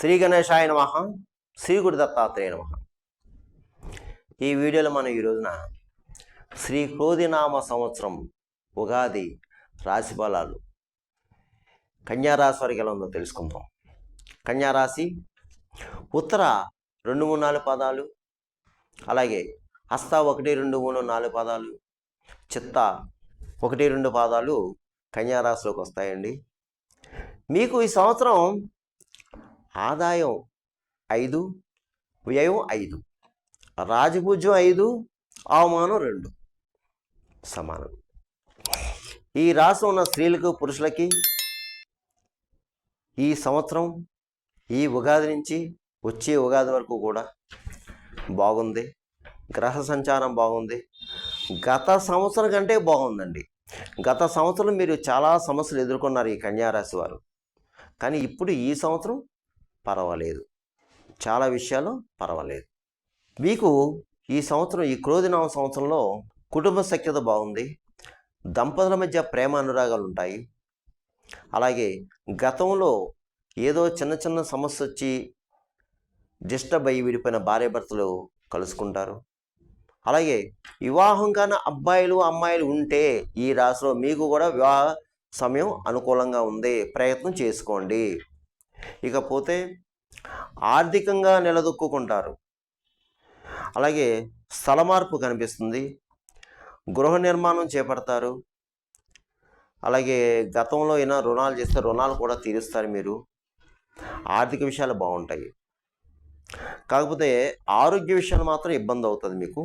శ్రీ గణేశాయ నమః. శ్రీ గురు దత్తాత్రేయ నమః. ఈ వీడియోలో మనం ఈ రోజున శ్రీ క్రోధినామ సంవత్సరం ఉగాది రాశి ఫలాలు కన్యారాశి వారికి ఎలా ఉందో తెలుసుకుందాం. కన్యారాశి ఉత్తర 2, 3, 4 పాదాలు, అలాగే హస్త 1, 2, 3, 4 పాదాలు, చిత్త 1, 2 పాదాలు కన్యారాశిలోకి వస్తాయండి. మీకు ఈ సంవత్సరం ఆదాయం 5, వ్యయం 5, రాజపూజ్యం 5, అవమానం 2 సమానం. ఈ రాశి ఉన్న స్త్రీలకు పురుషులకి ఈ సంవత్సరం ఈ ఉగాది నుంచి వచ్చే ఉగాది వరకు కూడా బాగుంది. గ్రహ సంచారం బాగుంది. గత సంవత్సరం కంటే బాగుందండి. గత సంవత్సరం మీరు చాలా సమస్యలు ఎదుర్కొన్నారు ఈ కన్యారాశి వారు. కానీ ఇప్పుడు ఈ సంవత్సరం పర్వాలేదు, చాలా విషయాలు పర్వాలేదు. మీకు ఈ సంవత్సరం ఈ క్రోధినామ సంవత్సరంలో కుటుంబ సఖ్యత బాగుంది. దంపతుల మధ్య ప్రేమ అనురాగాలు ఉంటాయి. అలాగే గతంలో ఏదో చిన్న చిన్న సమస్య వచ్చి డిస్టర్బ్ అయ్యి విడిపోయిన భార్యాభర్తలు కలుసుకుంటారు. అలాగే వివాహం కాని అబ్బాయిలు అమ్మాయిలు ఉంటే ఈ రాశిలో మీకు కూడా వివాహ సమయం అనుకూలంగా ఉంది, ప్రయత్నం చేసుకోండి. ఇకపోతే ఆర్థికంగా నిలదొక్కుంటారు. అలాగే స్థల మార్పు కనిపిస్తుంది. గృహ నిర్మాణం చేపడతారు. అలాగే గతంలో అయినా రుణాలు చేస్తే రుణాలు కూడా తీరుస్తారు మీరు. ఆర్థిక విషయాలు బాగుంటాయి. కాకపోతే ఆరోగ్య విషయాలు మాత్రం ఇబ్బంది అవుతుంది మీకు.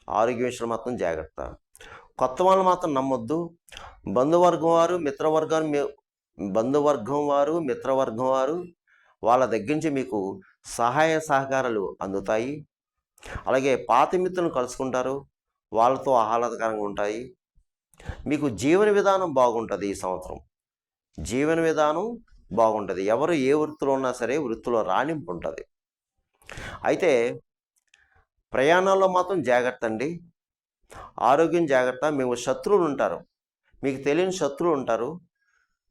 ఆరోగ్య విషయాలు మాత్రం జాగ్రత్త. కొత్త వాళ్ళు మాత్రం నమ్మొద్దు. బంధువర్గం వారు మిత్రవర్గం వారు వాళ్ళ దగ్గర నుంచి మీకు సహాయ సహకారాలు అందుతాయి. అలాగే పాత మిత్రులను కలుసుకుంటారు, వాళ్ళతో ఆహ్లాదకరంగా ఉంటాయి. మీకు జీవన విధానం బాగుంటుంది. ఈ సంవత్సరం జీవన విధానం బాగుంటుంది. ఎవరు ఏ వృత్తిలో ఉన్నా సరే వృత్తిలో రాణింపు ఉంటుంది. అయితే ప్రయాణాల్లో మాత్రం జాగ్రత్త అండి. ఆరోగ్యం జాగ్రత్త. మేము శత్రువులు ఉంటారు, మీకు తెలియని శత్రువులు ఉంటారు,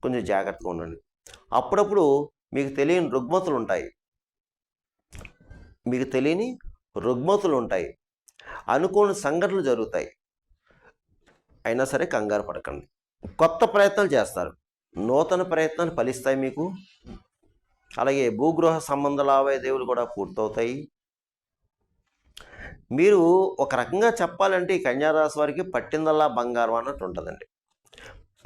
కొంచెం జాగ్రత్తగా ఉండండి. అప్పుడప్పుడు మీకు తెలియని రుగ్మతులు ఉంటాయి, అనుకోని సంఘటనలు జరుగుతాయి. అయినా సరే కంగారు పడకండి. కొత్త ప్రయత్నాలు చేస్తారు, నూతన ప్రయత్నాలు ఫలిస్తాయి మీకు. అలాగే భూగృహ సంబంధ లావాదేవీలు కూడా పూర్తవుతాయి. మీరు ఒక రకంగా చెప్పాలంటే ఈ కన్యారాశి వారికి పట్టిందల్లా బంగారం అన్నట్టు ఉంటుందండి.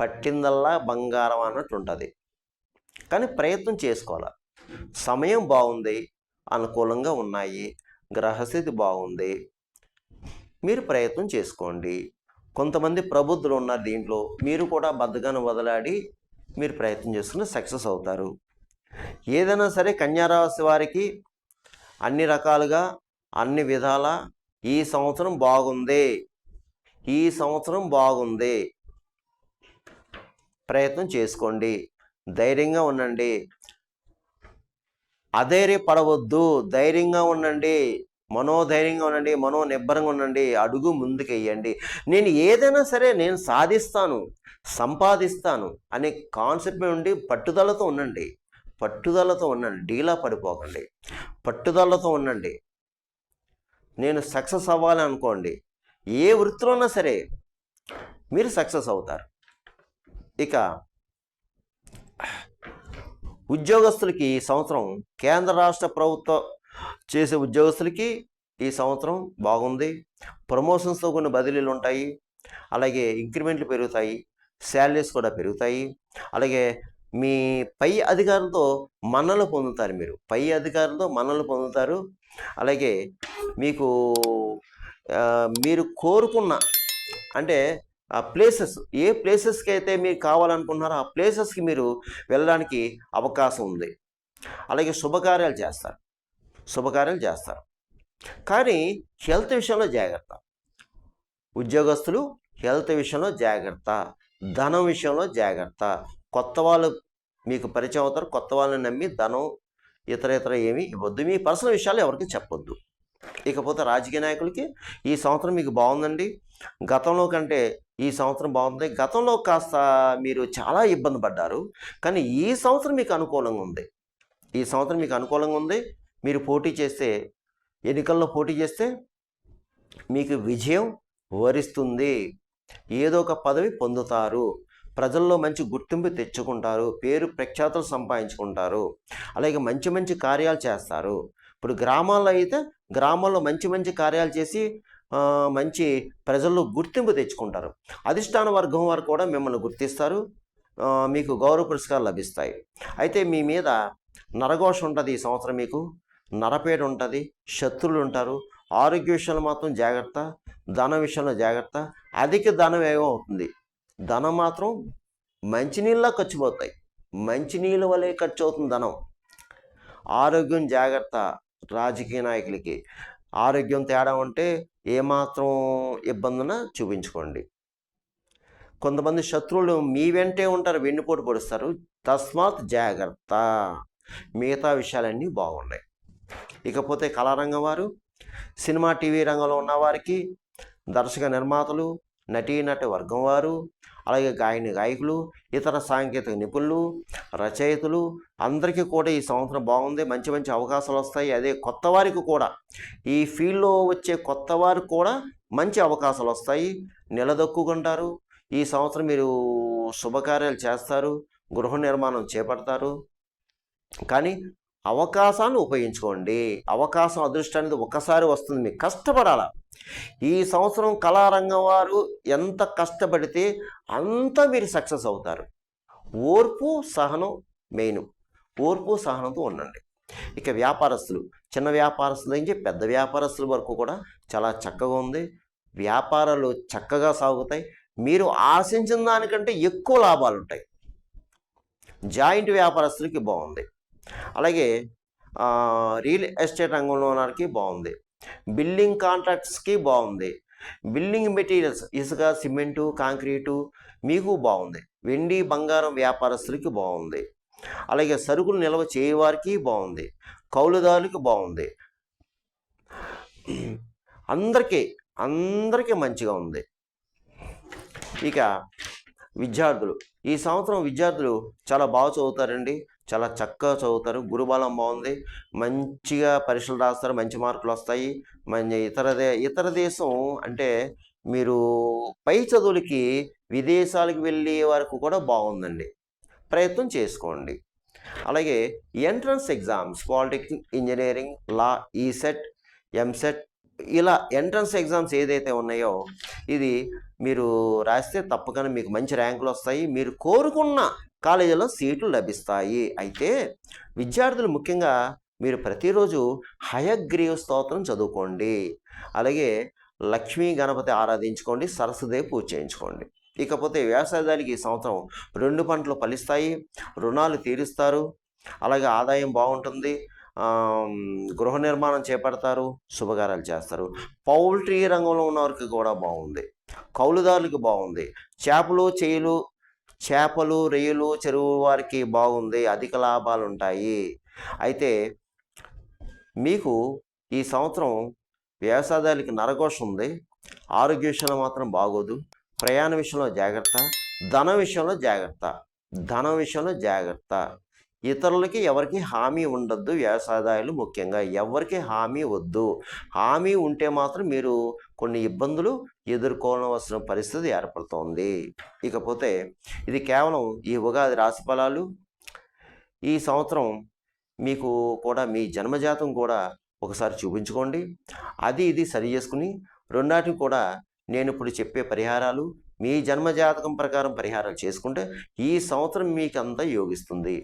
పట్టిందల్లా బంగారం అన్నట్టు ఉంటుంది. కానీ ప్రయత్నం చేసుకోవాలి. సమయం బాగుంది, అనుకూలంగా ఉన్నాయి, గ్రహస్థితి బాగుంది, మీరు ప్రయత్నం చేసుకోండి. కొంతమంది ప్రబుద్ధులు ఉన్నారు దీంట్లో. మీరు కూడా బద్ధకాన్ని వదలాడి మీరు ప్రయత్నం చేసుకుని సక్సెస్ అవుతారు. ఏదైనా సరే కన్యారాశి వారికి అన్ని రకాలుగా అన్ని విధాల ఈ సంవత్సరం బాగుంది. ప్రయత్నం చేసుకోండి. ధైర్యంగా ఉండండి. అధైర్యపడవద్దు. ధైర్యంగా ఉండండి. మనోధైర్యంగా ఉండండి. మనోనిబ్బరంగా ఉండండి. అడుగు ముందుకు వేయండి. నేను ఏదైనా సరే నేను సాధిస్తాను, సంపాదిస్తాను అనే కాన్సెప్ట్ నుండి పట్టుదలతో ఉండండి. డీలా పడిపోకండి. పట్టుదలతో ఉండండి. నేను సక్సెస్ అవ్వాలి అనుకోండి. ఏ వృత్తిలో ఉన్నా సరే మీరు సక్సెస్ అవుతారు. ఇక ఉద్యోగస్తులకి ఈ సంవత్సరం కేంద్ర రాష్ట్ర ప్రభుత్వం చేసే ఉద్యోగస్తులకి ఈ సంవత్సరం బాగుంది. ప్రమోషన్స్తో కొన్ని బదిలీలు ఉంటాయి. అలాగే ఇంక్రిమెంట్లు పెరుగుతాయి, శాలరీస్ కూడా పెరుగుతాయి. అలాగే మీ పై అధికారులతో మన్నలు పొందుతారు. అలాగే మీకు మీరు కోరుకున్న అంటే ఆ ప్లేసెస్, ఏ ప్లేసెస్కి అయితే మీరు కావాలనుకుంటున్నారో ఆ ప్లేసెస్కి మీరు వెళ్ళడానికి అవకాశం ఉంది. అలాగే శుభకార్యాలు చేస్తారు. కానీ హెల్త్ విషయంలో జాగ్రత్త. ఉద్యోగస్తులు హెల్త్ విషయంలో జాగ్రత్త, ధనం విషయంలో జాగ్రత్త. కొత్త వాళ్ళు మీకు పరిచయం అవుతారు. కొత్త వాళ్ళని నమ్మి ధనం ఇతర ఏమీ ఇవ్వద్దు. మీ పర్సనల్ విషయాలు ఎవరికి చెప్పొద్దు. ఇకపోతే రాజకీయ నాయకులకి ఈ సంవత్సరం మీకు బాగుందండి. గతంలో కంటే ఈ సంవత్సరం బాగుంది. గతంలో కాస్త మీరు చాలా ఇబ్బంది పడ్డారు, కానీ ఈ సంవత్సరం మీకు అనుకూలంగా ఉంది. ఈ సంవత్సరం మీకు అనుకూలంగా ఉంది. మీరు పోటీ చేస్తే, ఎన్నికల్లో పోటీ చేస్తే మీకు విజయం వరిస్తుంది. ఏదో ఒక పదవి పొందుతారు. ప్రజల్లో మంచి గుర్తింపు తెచ్చుకుంటారు. పేరు ప్రఖ్యాతులు సంపాదించుకుంటారు. అలాగే మంచి మంచి కార్యాలు చేస్తారు. ఇప్పుడు గ్రామాల్లో అయితే గ్రామాల్లో మంచి మంచి కార్యాలు చేసి మంచి ప్రజల్లో గుర్తింపు తెచ్చుకుంటారు. అధిష్టాన వర్గం వారు కూడా మిమ్మల్ని గుర్తిస్తారు. మీకు గౌరవ పురస్కారాలు లభిస్తాయి. అయితే మీ మీద నరఘోష ఉంటుంది. ఈ సంవత్సరం మీకు నరపేట ఉంటుంది. శత్రువులు ఉంటారు. ఆరోగ్య విషయంలో మాత్రం జాగ్రత్త. ధన విషయంలో జాగ్రత్త. అధిక ధనం ఏమవుతుంది, ధనం మాత్రం మంచినీళ్ళ ఖర్చు పోతాయి. మంచినీళ్ళ వల్లే ఖర్చు అవుతుంది ధనం. ఆరోగ్యం జాగ్రత్త. రాజకీయ నాయకులకి ఆరోగ్యం తేడా ఉంటే ఏమాత్రం ఇబ్బందిన చూపించుకోండి. కొంతమంది శత్రువులు మీ వెంటే ఉంటారు, వెన్నుపోటు పొడుస్తారు. తస్మాత్ జాగ్రత్త. మిగతా విషయాలన్నీ బాగున్నాయి. ఇకపోతే కళారంగం వారు, సినిమా టీవీ రంగంలో ఉన్నవారికి, దర్శక నిర్మాతలు, నటీనట వర్గం వారు, అలాగే గాయకులు, ఇతర సాంకేతిక నిపుణులు, రచయితలు అందరికీ కూడా ఈ సంవత్సరం బాగుంది. మంచి మంచి అవకాశాలు వస్తాయి. అదే కొత్త వారికి కూడా, ఈ ఫీల్డ్లో వచ్చే కొత్త వారికి కూడా మంచి అవకాశాలు వస్తాయి. నిలదొక్కుంటారు. ఈ సంవత్సరం మీరు శుభకార్యాలు చేస్తారు. గృహ నిర్మాణం చేపడతారు. కానీ అవకాశాన్ని ఉపయోగించుకోండి. అవకాశం, అదృష్టం అనేది ఒక్కసారి వస్తుంది. మీకు కష్టపడాల. ఈ సంవత్సరం కళారంగం వారు ఎంత కష్టపడితే అంత మీరు సక్సెస్ అవుతారు. ఓర్పు సహనం మెయిన్. ఓర్పు సహనంతో ఉండండి. ఇక వ్యాపారస్తులు, చిన్న వ్యాపారస్తుల నుంచి పెద్ద వ్యాపారస్తుల వరకు కూడా చాలా చక్కగా ఉంది. వ్యాపారాలు చక్కగా సాగుతాయి. మీరు ఆశించిన దానికంటే ఎక్కువ లాభాలు ఉంటాయి. జాయింట్ వ్యాపారస్తులకి బాగుంది. అలాగే రియల్ ఎస్టేట్ రంగంలో ఉన్నవారికి బాగుంది. బిల్డింగ్ కాంట్రాక్ట్స్కి బాగుంది. బిల్డింగ్ మెటీరియల్స్, ఇసుక, సిమెంటు, కాంక్రీటు మీకు బాగుంది. వెండి బంగారం వ్యాపారస్తులకి బాగుంది. అలాగే సరుకులు నిల్వ చేయవారికి బాగుంది. కౌలుదారులకి బాగుంది. అందరికీ మంచిగా ఉంది. ఇక విద్యార్థులు, ఈ సంవత్సరం విద్యార్థులు చాలా బాగా చదువుతారండి. చాలా చక్కగా చదువుతారు. గురుబలం బాగుంది. మంచిగా పరీక్షలు రాస్తారు. మంచి మార్కులు వస్తాయి. ఇతర దేశం అంటే మీరు పై చదువులకి విదేశాలకు వెళ్ళే వరకు కూడా బాగుందండి. ప్రయత్నం చేసుకోండి. అలాగే ఎంట్రన్స్ ఎగ్జామ్స్, పాలిటెక్నిక్, ఇంజనీరింగ్, లా, ఈసెట్, ఎంసెట్, ఇలా ఎంట్రన్స్ ఎగ్జామ్స్ ఏదైతే ఉన్నాయో ఇది మీరు రాస్తే తప్పకుండా మీకు మంచి ర్యాంకులు వస్తాయి. మీరు కోరుకున్న కాలేజీలో సీట్లు లభిస్తాయి. అయితే విద్యార్థులు ముఖ్యంగా మీరు ప్రతిరోజు హయగ్రీవ స్తోత్రం చదువుకోండి. అలాగే లక్ష్మీ గణపతి ఆరాధించుకోండి. సరస్వదేవి పూజ చేయించుకోండి. ఇకపోతే వ్యవసాయదారులకి ఈ సంవత్సరం 2 పంటలు ఫలిస్తాయి. రుణాలు తీరుస్తారు. అలాగే ఆదాయం బాగుంటుంది. గృహ నిర్మాణం చేపడతారు. శుభకార్యాలు చేస్తారు. పౌల్ట్రీ రంగంలో ఉన్నవారికి కూడా బాగుంది. కౌలుదారులకు బాగుంది. చేపలు, రొయ్యలు చెరువు వారికి బాగుంది. అధిక లాభాలు ఉంటాయి. అయితే మీకు ఈ సంవత్సరం వ్యవసాయదారులకి నరఘోష ఉంది. ఆరోగ్య విషయంలో మాత్రం బాగోదు. ప్రయాణ విషయంలో జాగ్రత్త. ధన విషయంలో జాగ్రత్త. ఇతరులకి ఎవరికి హామీ ఉండద్దు. వ్యవసాయదారులు ముఖ్యంగా ఎవరికి హామీ వద్దు. హామీ ఉంటే మాత్రం మీరు కొన్ని ఇబ్బందులు ఎదుర్కోవాల్సిన పరిస్థితి ఏర్పడుతోంది. ఇకపోతే ఇది కేవలం ఈ ఉగాది రాశి ఫలాలు. ఈ సంవత్సరం మీకు కూడా మీ జన్మజాతం కూడా ఒకసారి చూపించుకోండి. ఇది సరి చేసుకుని రెండాటికి కూడా నేను ఇప్పుడు చెప్పే పరిహారాలు మీ జన్మజాతకం ప్రకారం పరిహారాలు చేసుకుంటే ఈ సంవత్సరం మీకు అంతా యోగిస్తుంది.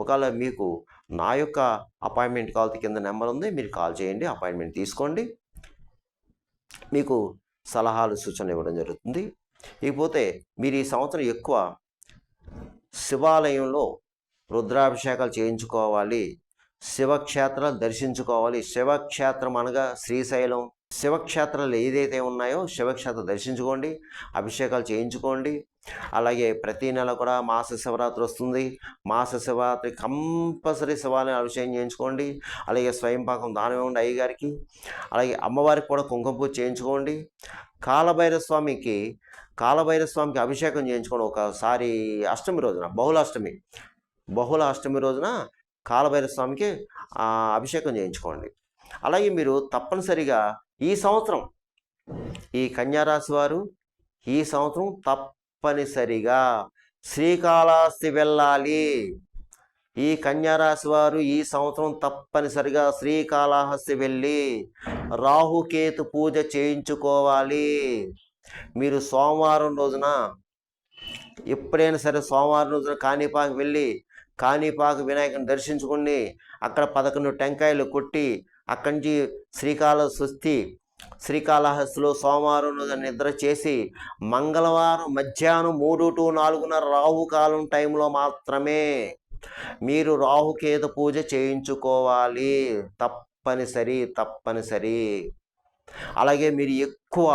ఒకవేళ మీకు నా యొక్క అపాయింట్మెంట్ కాల్ కింద నెంబర్ ఉంది, మీరు కాల్ చేయండి, అపాయింట్మెంట్ తీసుకోండి. మీకు సలహాలు, సూచనలు ఇవ్వడం జరుగుతుంది. ఇకపోతే మీరు ఈ సంవత్సరం ఎక్కువ శివాలయంలో రుద్రాభిషేకాలు చేయించుకోవాలి. శివక్షేత్రాలు దర్శించుకోవాలి. శివక్షేత్రం అనగా శ్రీశైలం, శివక్షేత్రాలు ఏదైతే ఉన్నాయో శివక్షేత్రం దర్శించుకోండి. అభిషేకాలు చేయించుకోండి. అలాగే ప్రతి నెల కూడా మాస శివరాత్రి వస్తుంది. మాస శివరాత్రి కంపల్సరీ శివాలయం అభిషేకం చేయించుకోండి. అలాగే స్వయంపాకం దానం ఇవ్వండి అయ్యగారికి. అలాగే అమ్మవారికి కూడా కుంకుమ పూజ చేయించుకోండి. కాలభైరవ స్వామికి అభిషేకం చేయించుకోండి. ఒకసారి అష్టమి రోజున, బహుళ అష్టమి రోజున కాలభైరవ స్వామికి అభిషేకం చేయించుకోండి. అలాగే మీరు తప్పనిసరిగా ఈ సంవత్సరం ఈ కన్యారాశి వారు ఈ సంవత్సరం తప్పనిసరిగా శ్రీకాళహస్తి వెళ్ళాలి. ఈ కన్యారాశి వారు ఈ సంవత్సరం తప్పనిసరిగా శ్రీకాళహస్తి వెళ్ళి రాహుకేతు పూజ చేయించుకోవాలి. మీరు సోమవారం రోజున ఎప్పుడైనా సరే సోమవారం రోజున కాణిపాకు వెళ్ళి కాణిపాకు వినాయకుని దర్శించుకుని అక్కడ 11 టెంకాయలు కొట్టి అక్కడి నుంచి శ్రీకాళహస్తిలో సోమవారం రోజున నిద్ర చేసి మంగళవారం మధ్యాహ్నం 3 to 4:30 రాహుకాలం టైంలో మాత్రమే మీరు రాహుకేతు పూజ చేయించుకోవాలి. తప్పనిసరి. అలాగే మీరు ఎక్కువ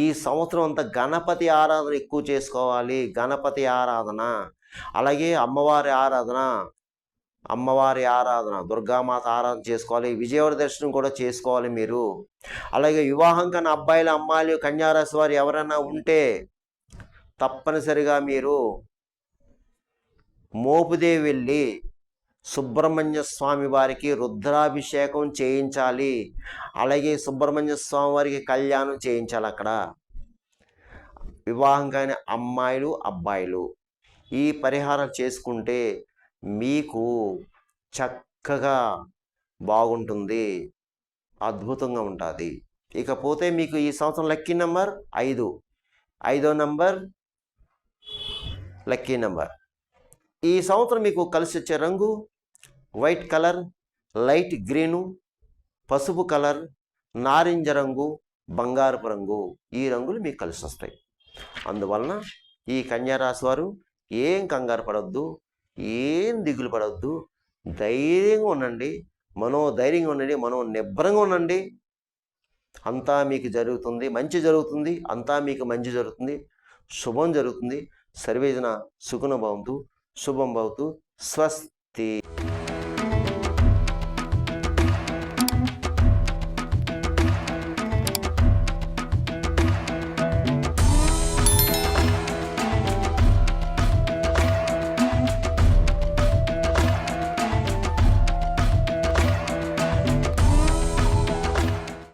ఈ సంవత్సరం అంతా గణపతి ఆరాధన ఎక్కువ చేసుకోవాలి. గణపతి ఆరాధన, అలాగే అమ్మవారి ఆరాధన, దుర్గామాత ఆరాధన చేసుకోవాలి. విజయవాడ దర్శనం కూడా చేసుకోవాలి మీరు. అలాగే వివాహం కాని అబ్బాయిలు అమ్మాయిలు కన్యారాశి వారు ఎవరైనా ఉంటే తప్పనిసరిగా మీరు మోపుదేవి వెళ్ళి సుబ్రహ్మణ్య స్వామి వారికి రుద్రాభిషేకం చేయించాలి. అలాగే సుబ్రహ్మణ్య స్వామి వారికి కళ్యాణం చేయించాలి. అక్కడ వివాహం కాని అమ్మాయిలు అబ్బాయిలు ఈ పరిహారం చేసుకుంటే మీకు చక్కగా బాగుంటుంది, అద్భుతంగా ఉంటుంది. ఇకపోతే మీకు ఈ సంవత్సరం లక్కీ నెంబర్ 5. 5వ నెంబర్ లక్కీ నెంబర్. ఈ సంవత్సరం మీకు కలిసి వచ్చే రంగు వైట్ కలర్, లైట్ గ్రీను, పసుపు కలర్, నారింజ రంగు, బంగారపు రంగు. ఈ రంగులు మీకు కలిసి వస్తాయి. అందువలన ఈ కన్యారాశి వారు ఏం కంగారు పడవద్దు, ఏం దిగులు పడవద్దు, ధైర్యంగా ఉండండి, మనోధైర్యంగా ఉండండి, నిబ్బరంగా ఉండండి. అంతా మీకు జరుగుతుంది, మంచి జరుగుతుంది. అంతా మీకు మంచి జరుగుతుంది, శుభం జరుగుతుంది. సర్వేజన సుఖినో భవంతు. శుభం భవతు. స్వస్తి.